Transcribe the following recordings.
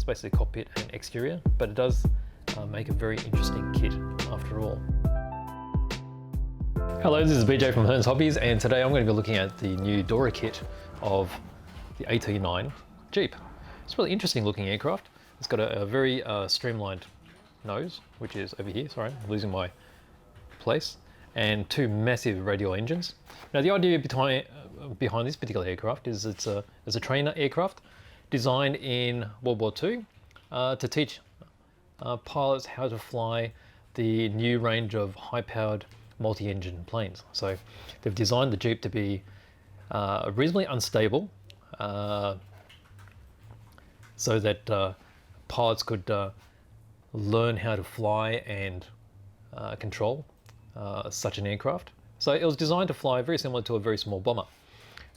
It's basically cockpit and exterior, but it does make a very interesting kit after all. Hello, this is BJ from Hearns Hobbies, and today I'm going to be looking at the new Dora kit of the AT-9 Jeep. It's a really interesting looking aircraft. It's got a very streamlined nose, which is over here. Sorry, I'm losing my place. And two massive radial engines. Now the idea behind this particular aircraft is it's a trainer aircraft designed in World War II to teach pilots how to fly the new range of high-powered multi-engine planes. So they've designed the Jeep to be reasonably unstable so that pilots could learn how to fly and control such an aircraft. So it was designed to fly very similar to a very small bomber.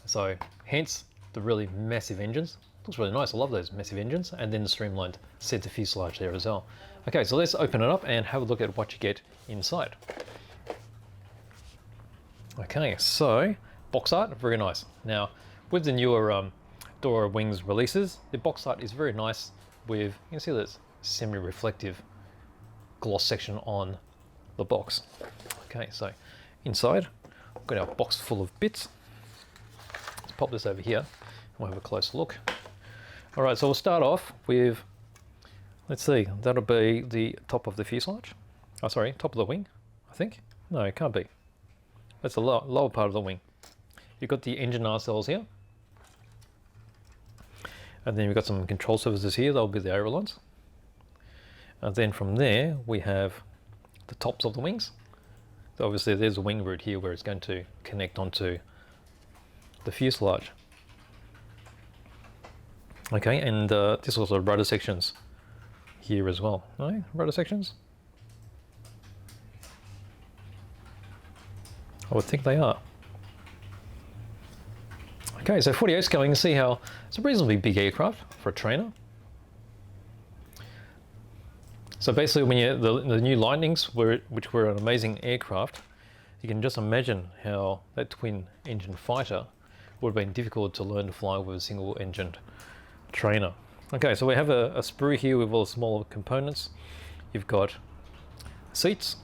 So hence the really massive engines. Looks really nice. I love those massive engines, and then the streamlined center fuselage there as well. Okay, so let's open it up and have a look at what you get inside. Okay, so box art, very nice. Now with the newer Dora Wings releases, the box art is very nice with, you can see this semi-reflective gloss section on the box. Okay, so inside we've got our box full of bits. Let's pop this over here and we'll have a closer look. All right, so we'll start off with, let's see, that'll be the top of the fuselage. Oh, sorry, top of the wing, I think. No, it can't be. That's the lower part of the wing. You've got the engine narcelles here. And then we've got some control surfaces here, they'll be the ailerons. And then from there, we have the tops of the wings. So obviously there's a wing root here where it's going to connect onto the fuselage. Okay, and this also rudder sections here as well. No, rudder sections? I would think they are. Okay, so 48 scale, you can see how it's a reasonably big aircraft for a trainer. So basically when the new Lightnings, which were an amazing aircraft, you can just imagine how that twin engine fighter would have been difficult to learn to fly with a single engined trainer. Okay, so we have a sprue here with all the smaller components. You've got seats,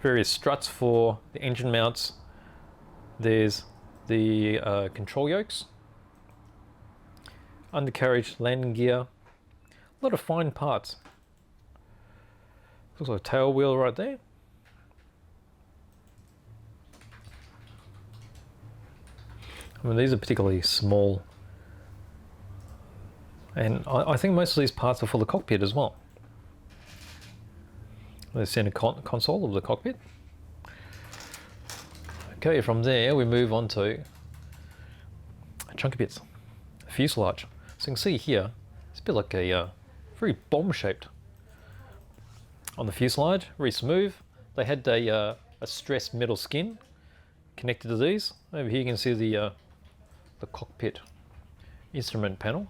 various struts for the engine mounts. There's the control yokes, undercarriage, landing gear, a lot of fine parts. Looks like a tail wheel right there. I mean, these are particularly small, and I think most of these parts are for the cockpit as well. The center console of the cockpit. Okay, from there we move on to chunky bits, fuselage. So you can see here, it's a bit like a very bomb-shaped on the fuselage, very smooth. They had a stressed metal skin connected to these. Over here you can see the cockpit instrument panel.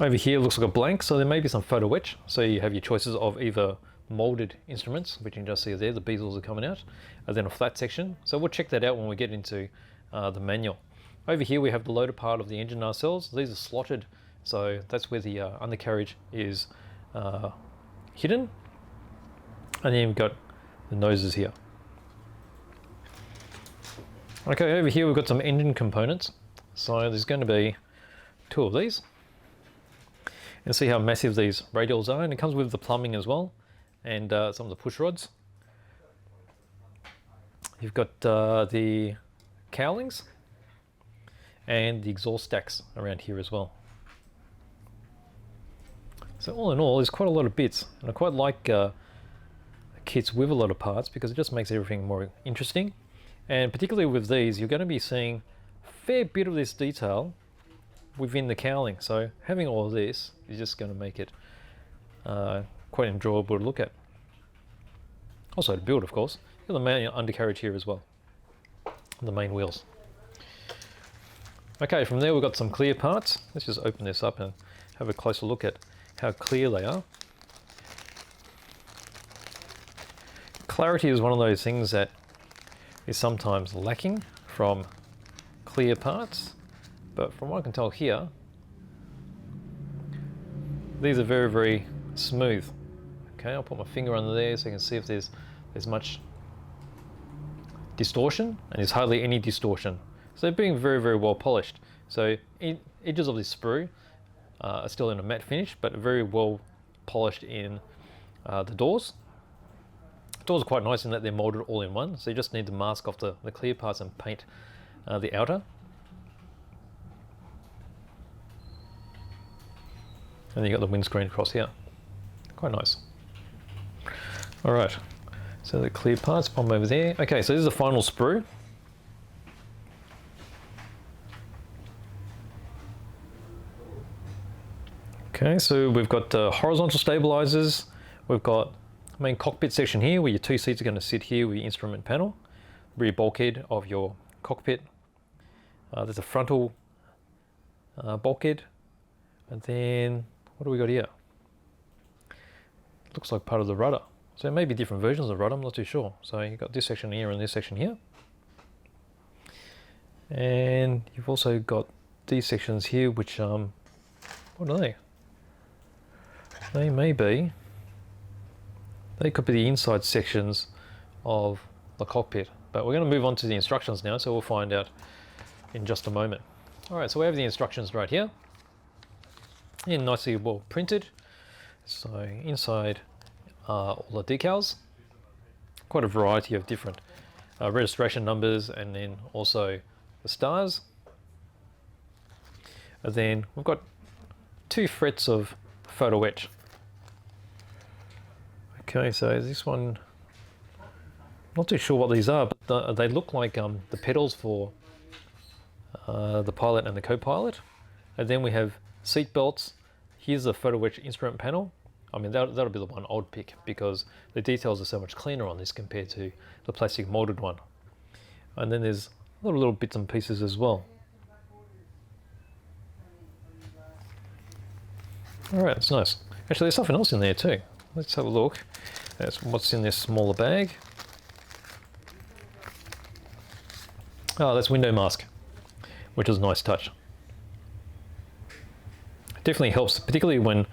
Over here looks like a blank, so there may be some photo etch. So you have your choices of either molded instruments, which you can just see there, the bezels are coming out, and then a flat section. So we'll check that out when we get into the manual. Over here we have the loader part of the engine nacelles. These are slotted, so that's where the undercarriage is hidden. And then we've got the noses here. Okay, over here we've got some engine components. So there's going to be two of these. And see how massive these radials are, and it comes with the plumbing as well, and some of the push rods. You've got the cowlings and the exhaust stacks around here as well. So all in all, there's quite a lot of bits, and I quite like kits with a lot of parts because it just makes everything more interesting. And particularly with these, you're going to be seeing a fair bit of this detail within the cowling. So having all of this is just going to make it quite enjoyable to look at. Also to build, of course. Got the main undercarriage here as well, the main wheels. Okay, from there we've got some clear parts. Let's just open this up and have a closer look at how clear they are. Clarity is one of those things that is sometimes lacking from clear parts, but from what I can tell here, these are very, very smooth. Okay, I'll put my finger under there so you can see if there's much distortion, and there's hardly any distortion. So they're being very, very well polished. So edges of this sprue are still in a matte finish, but very well polished in the doors. The doors are quite nice in that they're molded all in one, so you just need to mask off the clear parts and paint the outer. And then you got the windscreen across here. Quite nice. All right, so the clear parts, pop them over there. Okay, so this is the final sprue. Okay, so we've got horizontal stabilizers. We've got main cockpit section here where your two seats are going to sit here with your instrument panel. Rear bulkhead of your cockpit. There's a frontal bulkhead. And then, what do we got here? Looks like part of the rudder. So it may be different versions of the rudder, I'm not too sure. So you've got this section here and this section here. And you've also got these sections here, which, what are they? They could be the inside sections of the cockpit. But we're going to move on to the instructions now, so we'll find out in just a moment. All right, so we have the instructions right here. And nicely well printed. So inside all the decals, quite a variety of different registration numbers, and then also the stars. And then we've got 2 frets of photo etch. Okay, so this one, not too sure what these are, but they look like the pedals for the pilot and the co-pilot. And then we have seat belts. Here's the photo etch instrument panel. I mean, that'll be the one I would pick because the details are so much cleaner on this compared to the plastic molded one. And then there's a lot of little bits and pieces as well. All right, that's nice. Actually, there's something else in there too. Let's have a look. That's what's in this smaller bag. Oh, that's window mask, which is a nice touch. Definitely helps, particularly when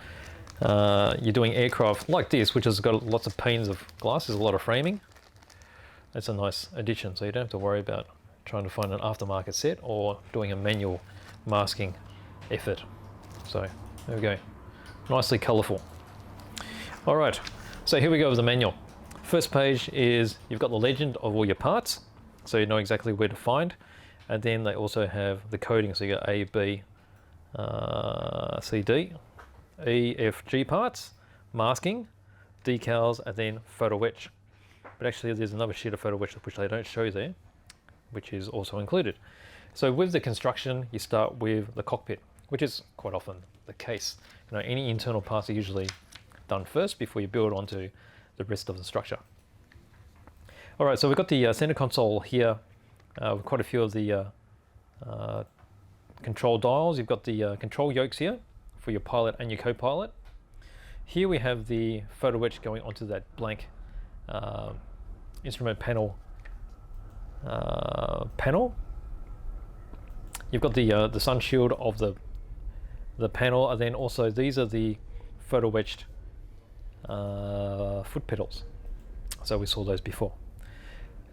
you're doing aircraft like this, which has got lots of panes of glass, there's a lot of framing. That's a nice addition, so you don't have to worry about trying to find an aftermarket set or doing a manual masking effort. So there we go, nicely colourful. All right, so here we go with the manual. First page is you've got the legend of all your parts, so you know exactly where to find. And then they also have the coding, so you got A, B, C, D, E, F, G parts, masking, decals, and then photo etch. But actually there's another sheet of photo etch which they don't show there, which is also included. So with the construction, you start with the cockpit, which is quite often the case. You know, any internal parts are usually done first before you build onto the rest of the structure. All right, so we've got the center console here with quite a few of the control dials. You've got the control yokes here for your pilot and your co-pilot. Here we have the photo etch going onto that blank instrument panel. You've got the sun shield of the panel, and then also these are the photo etched foot pedals. So we saw those before.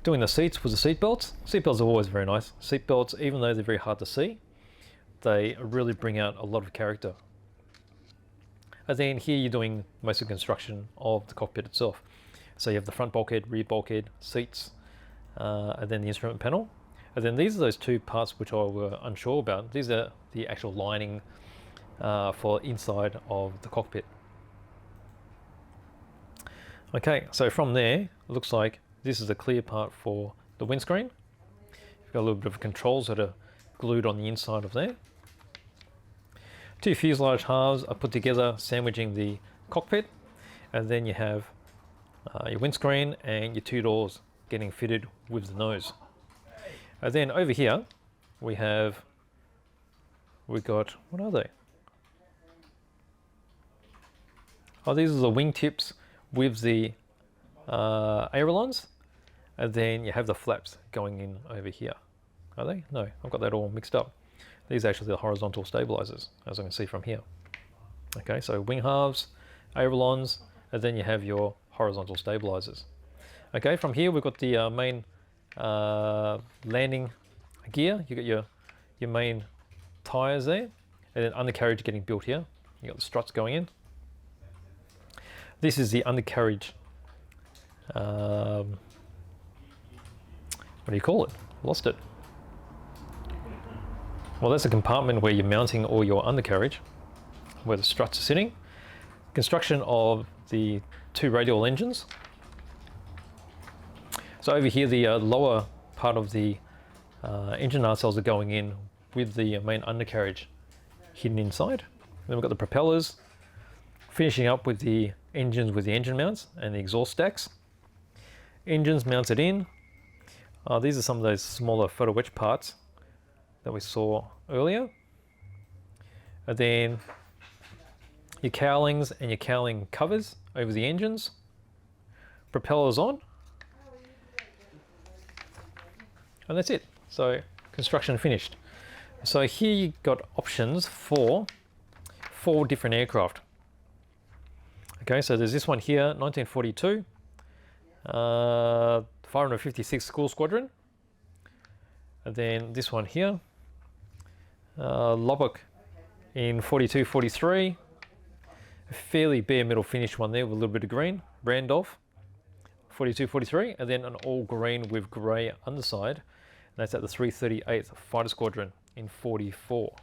Doing the seats with the seat belts. Seat belts are always very nice. Seat belts, even though they're very hard to see, they really bring out a lot of character. And then here you're doing most of the construction of the cockpit itself. So you have the front bulkhead, rear bulkhead, seats, and then the instrument panel. And then these are those 2 parts which I were unsure about. These are the actual lining for inside of the cockpit. Okay, so from there, it looks like this is the clear part for the windscreen. You've got a little bit of controls that are glued on the inside of there. 2 fuselage halves are put together, sandwiching the cockpit. And then you have your windscreen and your 2 doors getting fitted with the nose. And then over here, we've got, what are they? Oh, these are the wing tips with the ailerons, and then you have the flaps going in over here. Are they? No, I've got that all mixed up. These are actually the horizontal stabilizers, as I can see from here. Okay, so wing halves, ailerons, and then you have your horizontal stabilizers. Okay, from here we've got the main landing gear. You got your main tires there, and then undercarriage getting built here. You got the struts going in. This is the undercarriage. What do you call it? Lost it. Well, that's a compartment where you're mounting all your undercarriage, where the struts are sitting. Construction of the 2 radial engines. So over here, the lower part of the engine nacelles are going in with the main undercarriage hidden inside. Then we've got the propellers, finishing up with the engines with the engine mounts and the exhaust stacks. Engines mounted in. These are some of those smaller photo etch parts that we saw earlier. And then your cowlings and your cowling covers over the engines. Propellers on. And that's it. So construction finished. So here you got options for 4 different aircraft. Okay, so there's this one here, 1942, 556 School Squadron. And then this one here, Lubbock in 42, 43. A fairly bare metal finish one there with a little bit of green, Randolph, 42, 43. And then an all green with grey underside. And that's at the 338th Fighter Squadron in 44.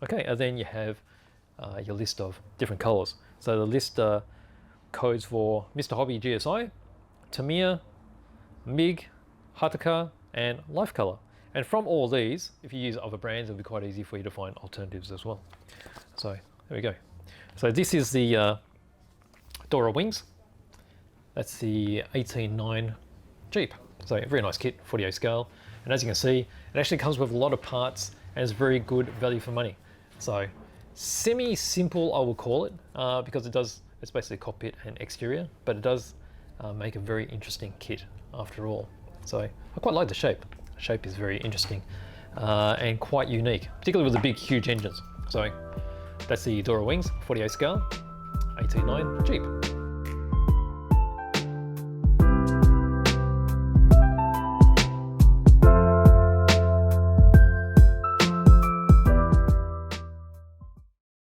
Okay, and then you have your list of different colours. So the list codes for Mr. Hobby GSI, Tamiya, MiG, Hataka, and Life Color. And from all these, if you use other brands, it'll be quite easy for you to find alternatives as well. So there we go. So this is the Dora Wings. That's the AT-9 Jeep. So a very nice kit, 48 scale. And as you can see, it actually comes with a lot of parts and it's very good value for money. So semi-simple, I will call it, because it's basically cockpit and exterior, but it does make a very interesting kit after all. So I quite like the shape. The shape is very interesting and quite unique, particularly with the big, huge engines. So that's the Dora Wings, 48 scale, AT-9 Jeep.